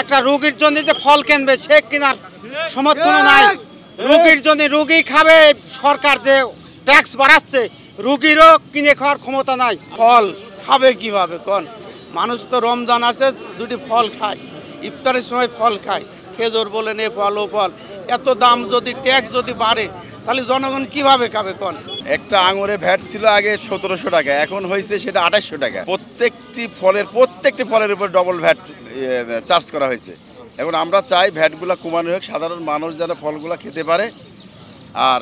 একটা রোগীর জন্য যে ফল কিনবে সে কেনার সমর্থন নাই। রোগীর জন্য রোগী খাবে, সরকার যে ট্যাক্স বাড়াচ্ছে রোগীরও কিনে খাওয়ার ক্ষমতা নাই। ফল খাবে কিভাবে কোন? মানুষ তো রমজান আছে দুটি ফল খায়, ইফতারের সময় ফল খায়, খেজুর বলেন এ ফল ও ফল। এত দাম যদি ট্যাক্স যদি বাড়ে তাহলে জনগণ কিভাবে খাবে কোন? একটা আঙুরে ভ্যাট ছিল আগে 1700 টাকা, এখন হয়েছে সেটা 2800 টাকা। প্রত্যেকটি ফলের উপর ডবল ভ্যাট চার্জ করা হয়েছে। এখন আমরা চাই ভ্যাটগুলো কমানো হোক, সাধারণ মানুষ যেন ফলগুলো খেতে পারে আর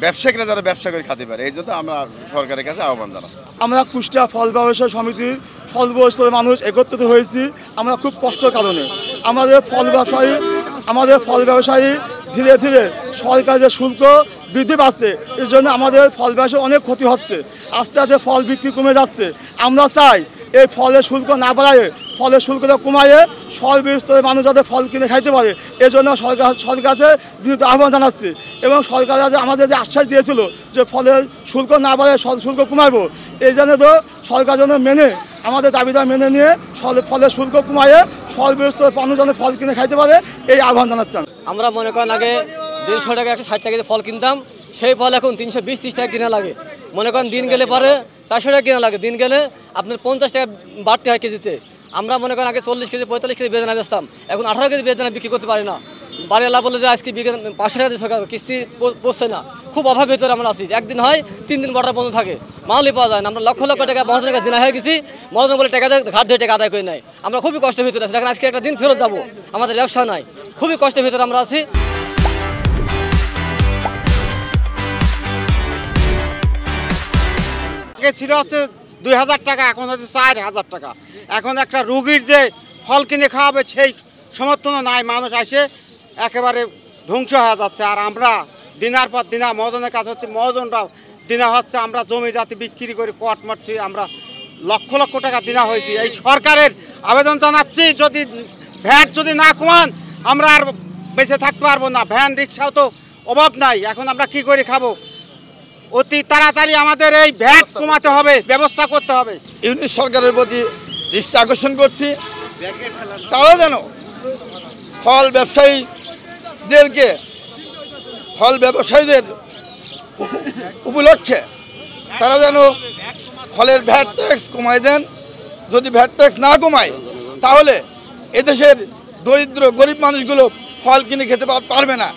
ব্যবসায়ীরা যারা ব্যবসা করে খেতে পারে, এই জন্য আমরা সরকারের কাছে আহ্বান জানাচ্ছি। আমরা কুষ্টিয়া ফল ব্যবসায়ী সমিতির সর্বস্তরের মানুষ একত্রিত হয়েছি। আমরা খুব কষ্টের কারণে আমাদের ফল ব্যবসায়ী ধীরে ধীরে সরকারের শুল্ক বৃদ্ধি পাচ্ছে, এর জন্য আমাদের ফল ব্যবসায় অনেক ক্ষতি হচ্ছে। আস্তে আস্তে ফল বিক্রি কমে যাচ্ছে। আমরা চাই এই ফলের শুল্ক না বাড়ায়, ফলের শুল্কটা কমাইয়ে সর্বস্তরের মানুষ যাতে ফল কিনে খাইতে পারে, এই জন্য সরকারের বিরুদ্ধে আহ্বান জানাচ্ছি। এবং সরকার আমাদের যে আশ্বাস দিয়েছিল যে ফলের শুল্ক না বাড়ায় শুল্ক কমাইবো, এই জন্য তো সরকার যেন আমাদের দাবিদার মেনে নিয়ে ফলের শুল্ক কমাইয়ে সর্বস্তরের মানুষ যেন ফল কিনে খাইতে পারে, এই আহ্বান জানাচ্ছি। আমরা মনে করেন আগে 150 টাকা 160 টাকা ফল কিনতাম, সেই ফল এখন 320-30 টাকা কিনা লাগে। মনে করেন দিন গেলে পরে 400 টাকা কিনা লাগে, দিন গেলে আপনার 50 টাকা বাড়তে হয় কেজিতে। আমরা মনে করেন আগে 40 কেজি 45 কেজি বেদনা বেচতাম, এখন 18 কেজি বেদনা বিক্রি করতে পারি না। বাড়ি আলা বলে যে আজকে 500 টাকা দিয়ে সরকার কিস্তি পড়ছে না, খুব অভাবের ভিতরে আমরা আছি। একদিন হয় 3 দিন বর্ডার বন্ধ থাকে, মালই পাওয়া যায় না। আমরা লক্ষ লক্ষ টাকা মহাজনের কাছে দিনা হয়ে গেছি, মহাজন বলে টাকা ঘাট ধরে টাকা আদায় করে নাই। আমরা খুবই কষ্টের ভিতরে আছি। দেখেন আজকে একটা দিন ফেরত যাবো, আমাদের ব্যবসা নাই, খুবই কষ্টের ভিতরে আমরা আছি। আগে ছিল হচ্ছে 2000 টাকা, এখন হচ্ছে 4000 টাকা। এখন একটা রোগীর যে ফল কিনে খাওয়াবে সেই সমর্থনও নাই। মানুষ এসে একেবারে ধ্বংস হয়ে যাচ্ছে। আর আমরা দিনার পর দিনা মহাজনের কাছে হচ্ছে, মহাজনরাও দিনা হচ্ছে। আমরা জমি জাতি বিক্রি করে কটমট আমরা লক্ষ লক্ষ টাকা দিনা হয়েছি। এই সরকারের আবেদন জানাচ্ছি, যদি ভ্যাট যদি না কমান আমরা আর বেঁচে থাকতে পারবো না। ভ্যান রিক্সাও তো অভাব নাই, এখন আমরা কি করে খাবো? অতি তাড়াতাড়ি আমাদের এই ভ্যাট কমাতে হবে, ব্যবস্থা করতে হবে। ইউনিট সরকারের প্রতি দৃষ্টি আকর্ষণ করছি, তারা যেন ফল ব্যবসায়ীদের উপলক্ষে তারা যেন ফলের ভ্যাট ট্যাক্স কমায় দেন। যদি ভ্যাট ট্যাক্স না কমায় তাহলে এদেশের দরিদ্র গরিব মানুষগুলো ফল কিনে খেতে পারবে না।